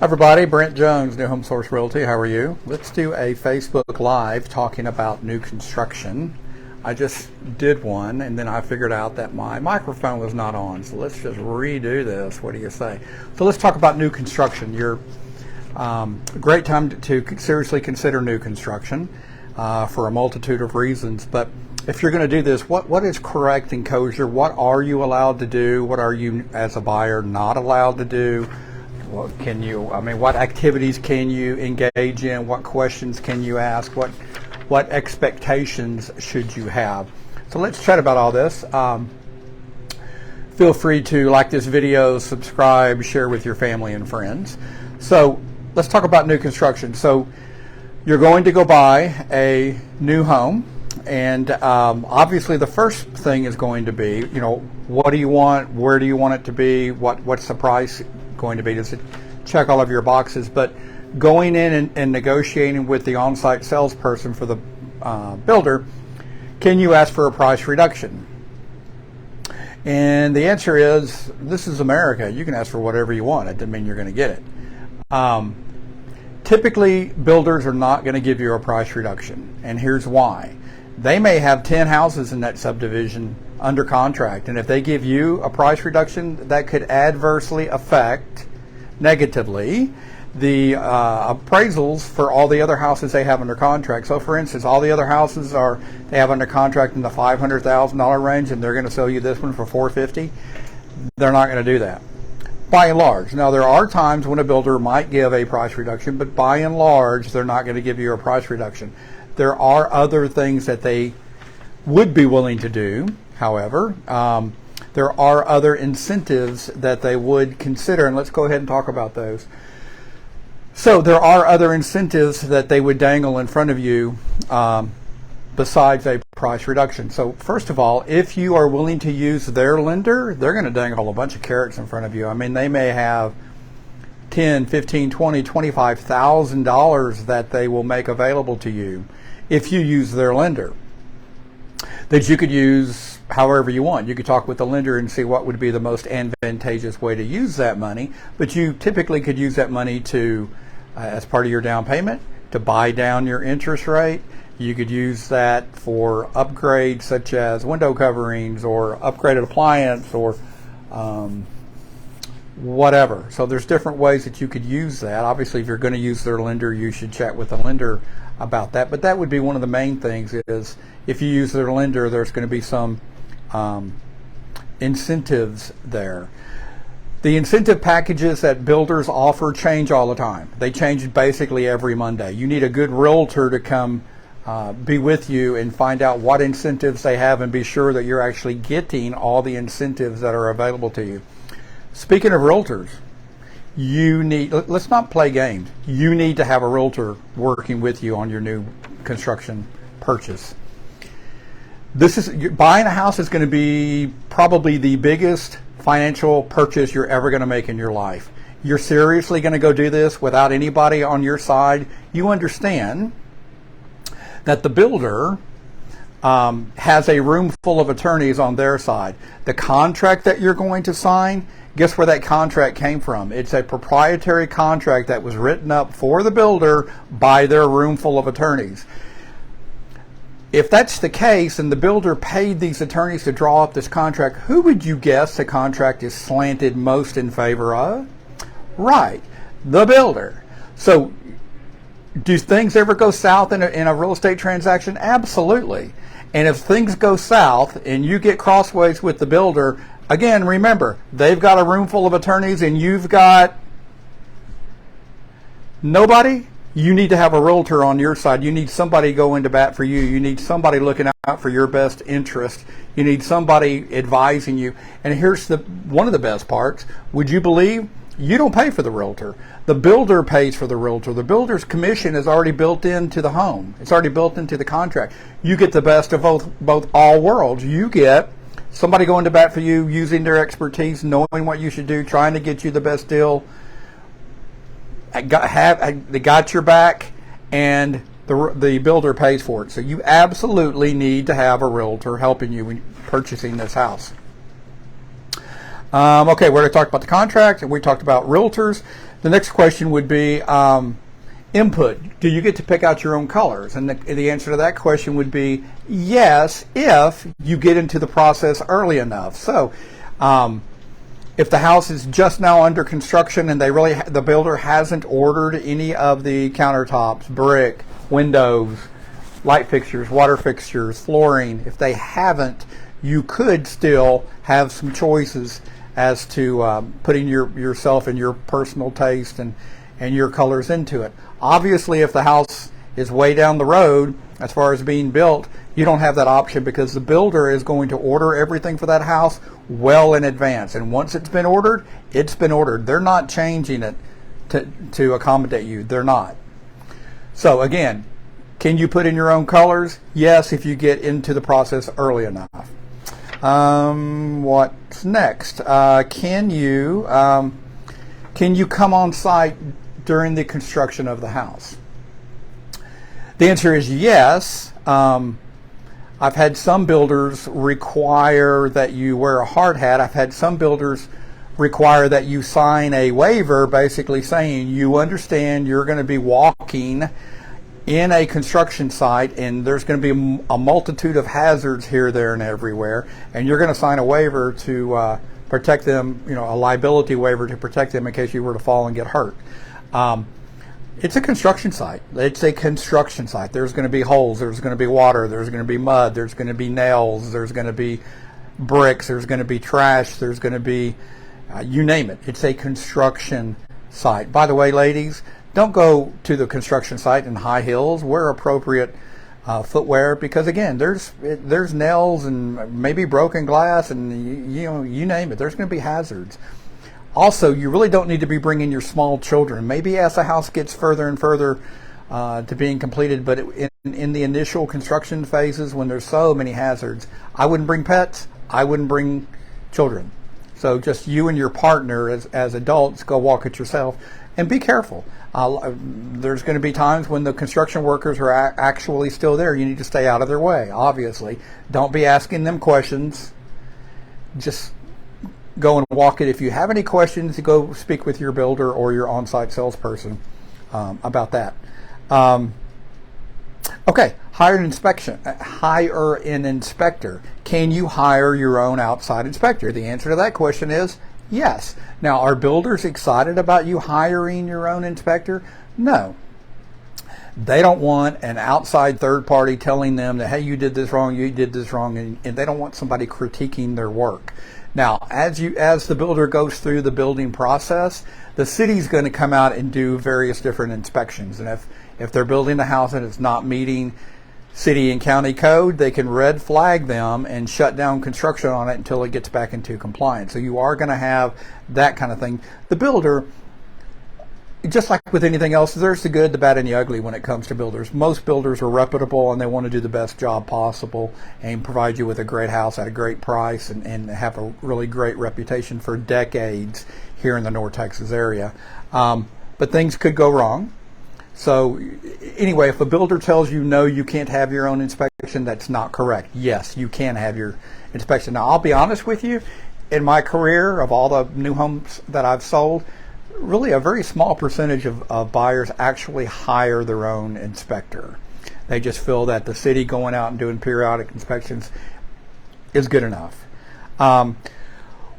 Everybody, Brent Jones, NuHomeSource Realty. How are you? Let's do a Facebook Live talking about new construction. I just did one, and then I figured out that my microphone was not on. So let's just redo this. What do you say? So let's talk about new construction. You're great time to seriously consider new construction for a multitude of reasons. But if you're going to do this, what is correct and kosher? What are you allowed to do? What are you, as a buyer, not allowed to do? What activities can you engage in? What questions can you ask? What expectations should you have? So let's chat about all this. Feel free to like this video, subscribe, share with your family and friends. So let's talk about new construction. So you're going to go buy a new home, and obviously the first thing is going to be, what do you want? Where do you want it to be? What's the price going to be? Does it check all of your boxes? But going in and negotiating with the on-site salesperson for the builder, can you ask for a price reduction? And the answer is, this is America. You can ask for whatever you want. It doesn't mean you're going to get it. Typically, builders are not going to give you a price reduction, and here's why. They may have 10 houses in that subdivision under contract, and if they give you a price reduction, that could adversely affect negatively the appraisals for all the other houses they have under contract. So for instance, all the other houses they have under contract in the $500,000 range, and they're going to sell you this one for $450,000. They're not going to do that, by and large. Now, there are times when a builder might give a price reduction, but by and large, they're not going to give you a price reduction. There are other things that they would be willing to do. However, there are other incentives that they would consider, and let's go ahead and talk about those. So there are other incentives that they would dangle in front of you besides a price reduction. So first of all, if you are willing to use their lender, they're going to dangle a bunch of carrots in front of you. I mean, they may have $10,000, $15,000, $20,000, $25,000 that they will make available to you if you use their lender, that you could use however you want. You could talk with the lender and see what would be the most advantageous way to use that money, but you typically could use that money to, as part of your down payment, to buy down your interest rate. You could use that for upgrades such as window coverings or upgraded appliance or whatever. So there's different ways that you could use that. Obviously, if you're going to use their lender, you should chat with the lender about that. But that would be one of the main things, is if you use their lender, there's going to be some incentives there. The incentive packages that builders offer change all the time. They change basically every Monday. You need a good realtor to come be with you and find out what incentives they have and be sure that you're actually getting all the incentives that are available to you. Speaking of realtors, let's not play games. You need to have a realtor working with you on your new construction purchase. Buying a house is going to be probably the biggest financial purchase you're ever going to make in your life. You're seriously going to go do this without anybody on your side. You understand that the builder has a room full of attorneys on their side. The contract that you're going to sign, guess where that contract came from? It's a proprietary contract that was written up for the builder by their room full of attorneys. If that's the case and the builder paid these attorneys to draw up this contract, who would you guess the contract is slanted most in favor of? Right, the builder. So do things ever go south in a real estate transaction? Absolutely. And if things go south and you get crossways with the builder, again, remember, they've got a room full of attorneys and you've got nobody. You need to have a realtor on your side. You need somebody going to bat for you. You need somebody looking out for your best interest. You need somebody advising you. And here's one of the best parts. Would you believe you don't pay for the realtor? The builder pays for the realtor. The builder's commission is already built into the home. It's already built into the contract. You get the best of both all worlds. You get somebody going to bat for you, using their expertise, knowing what you should do, trying to get you the best deal. They got your back, and the builder pays for it. So you absolutely need to have a realtor helping you when purchasing this house. Okay, we already talked about the contract, and we talked about realtors. The next question would be input. Do you get to pick out your own colors? And the answer to that question would be yes, if you get into the process early enough. So if the house is just now under construction and the builder hasn't ordered any of the countertops, brick, windows, light fixtures, water fixtures, flooring, if they haven't, you could still have some choices as to putting yourself and your personal taste and your colors into it. Obviously, if the house is way down the road as far as being built, you don't have that option because the builder is going to order everything for that house well in advance. And once it's been ordered, it's been ordered. They're not changing it to accommodate you. They're not. So again, can you put in your own colors? Yes, if you get into the process early enough. What's next? Can you come on site during the construction of the house? The answer is yes. I've had some builders require that you wear a hard hat. I've had some builders require that you sign a waiver basically saying you understand you're going to be walking in a construction site and there's going to be a multitude of hazards here, there, and everywhere, and you're going to sign a waiver to protect them, a liability waiver to protect them in case you were to fall and get hurt. It's a construction site. It's a construction site. There's going to be holes. There's going to be water. There's going to be mud. There's going to be nails. There's going to be bricks. There's going to be trash. There's going to be, you name it. It's a construction site. By the way, ladies, don't go to the construction site in high heels. Wear appropriate footwear because, again, there's nails and maybe broken glass and you name it. There's going to be hazards. Also, you really don't need to be bringing your small children. Maybe as the house gets further and further to being completed, but in the initial construction phases when there's so many hazards, I wouldn't bring pets. I wouldn't bring children. So just you and your partner as adults, go walk it yourself and be careful. There's going to be times when the construction workers are actually still there. You need to stay out of their way, obviously. Don't be asking them questions. Just go and walk it. If you have any questions, go speak with your builder or your on-site salesperson about that. Okay, hire an inspector. Can you hire your own outside inspector? The answer to that question is yes. Now, are builders excited about you hiring your own inspector? No. They don't want an outside third party telling them that, hey, you did this wrong, and they don't want somebody critiquing their work. Now, as the builder goes through the building process, the city's going to come out and do various different inspections. And if they're building a house and it's not meeting city and county code, they can red flag them and shut down construction on it until it gets back into compliance. So you are going to have that kind of thing. The builder, just like with anything else, there's the good, the bad, and the ugly when it comes to builders. Most builders are reputable and they want to do the best job possible and provide you with a great house at a great price and have a really great reputation for decades here in the North Texas area. But things could go wrong. So anyway, if a builder tells you no, you can't have your own inspection, that's not correct. Yes, you can have your inspection. Now, I'll be honest with you, in my career of all the new homes that I've sold, really a very small percentage of buyers actually hire their own inspector. They just feel that the city going out and doing periodic inspections is good enough.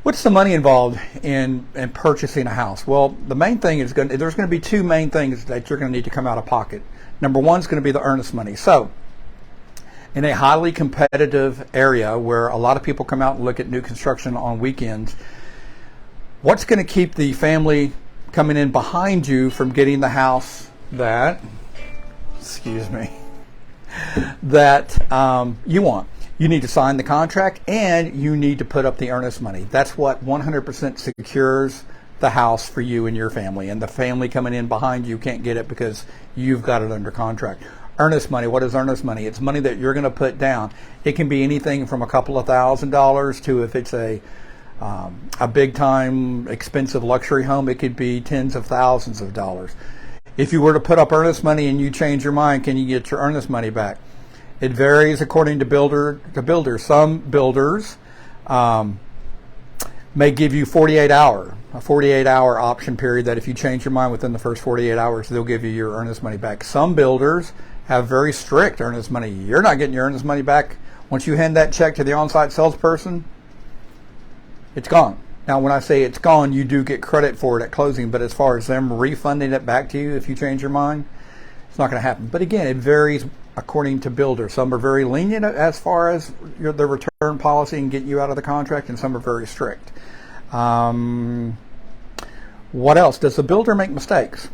What's the money involved in purchasing a house? Well, the main thing is there's going to be two main things that you're going to need to come out of pocket. Number one is going to be the earnest money. So in a highly competitive area where a lot of people come out and look at new construction on weekends, what's going to keep the family coming in behind you from getting the house that you want? You need to sign the contract and you need to put up the earnest money. That's what 100% secures the house for you and your family. And the family coming in behind you can't get it because you've got it under contract. Earnest money, what is earnest money? It's money that you're going to put down. It can be anything from a couple of $1,000s to, if it's a big time expensive luxury home, it could be tens of thousands of dollars. If you were to put up earnest money and you change your mind, can you get your earnest money back? It varies according to builder to builder. Some builders may give you a 48-hour option period that if you change your mind within the first 48 hours, they'll give you your earnest money back. Some builders have very strict earnest money. You're not getting your earnest money back. Once you hand that check to the on-site salesperson, it's gone. Now, when I say it's gone, you do get credit for it at closing, but as far as them refunding it back to you if you change your mind, it's not going to happen. But again, it varies according to builder. Some are very lenient as far as the return policy and get you out of the contract, and some are very strict. What else? Does the builder make mistakes?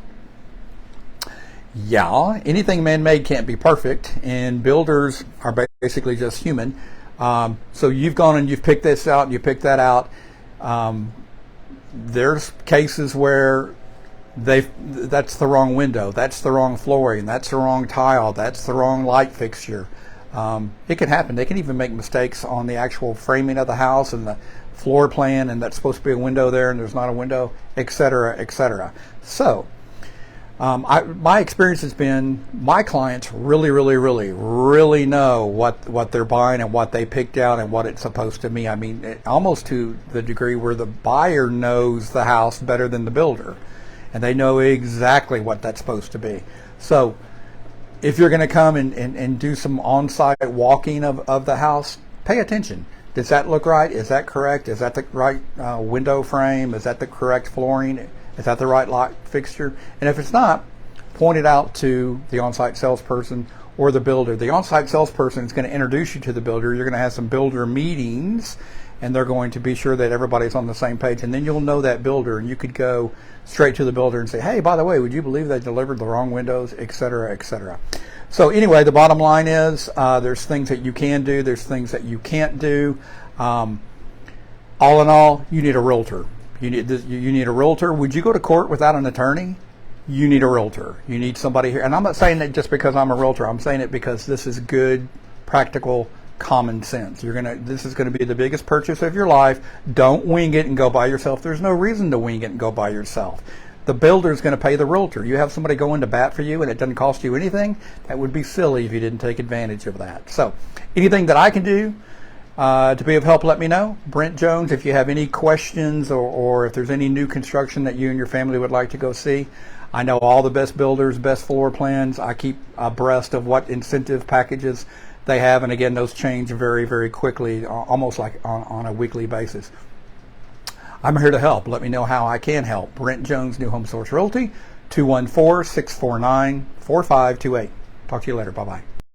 Yeah, anything man-made can't be perfect, and builders are basically just human. So you've gone and you've picked this out and you picked that out. There's cases where that's the wrong window, that's the wrong flooring, that's the wrong tile, that's the wrong light fixture. It can happen. They can even make mistakes on the actual framing of the house and the floor plan, and that's supposed to be a window there and there's not a window, etc., etc. So my experience has been my clients really know what they're buying and what they picked out and what it's supposed to mean. I mean, almost to the degree where the buyer knows the house better than the builder, and they know exactly what that's supposed to be. So if you're going to come and do some on-site walking of the house, pay attention. Does that look right? Is that correct? Is that the right window frame? Is that the correct flooring? Is that the right light fixture? And if it's not, point it out to the on-site salesperson or the builder. The on-site salesperson is going to introduce you to the builder. You're going to have some builder meetings, and they're going to be sure that everybody's on the same page. And then you'll know that builder, and you could go straight to the builder and say, hey, by the way, would you believe they delivered the wrong windows, etc., etc. So anyway, the bottom line is there's things that you can do, there's things that you can't do. All in all, you need a realtor. You need a realtor. Would you go to court without an attorney? You need a realtor. You need somebody here. And I'm not saying that just because I'm a realtor. I'm saying it because this is good, practical, common sense. This is going to be the biggest purchase of your life. Don't wing it and go by yourself. There's no reason to wing it and go by yourself. The builder is going to pay the realtor. You have somebody go in to bat for you and it doesn't cost you anything. That would be silly if you didn't take advantage of that. So anything that I can do to be of help, let me know. Brent Jones, if you have any questions or if there's any new construction that you and your family would like to go see. I know all the best builders, best floor plans. I keep abreast of what incentive packages they have. And again, those change very quickly, almost like on a weekly basis. I'm here to help. Let me know how I can help. Brent Jones, New Home Source Realty, 214-649-4528. Talk to you later. Bye-bye.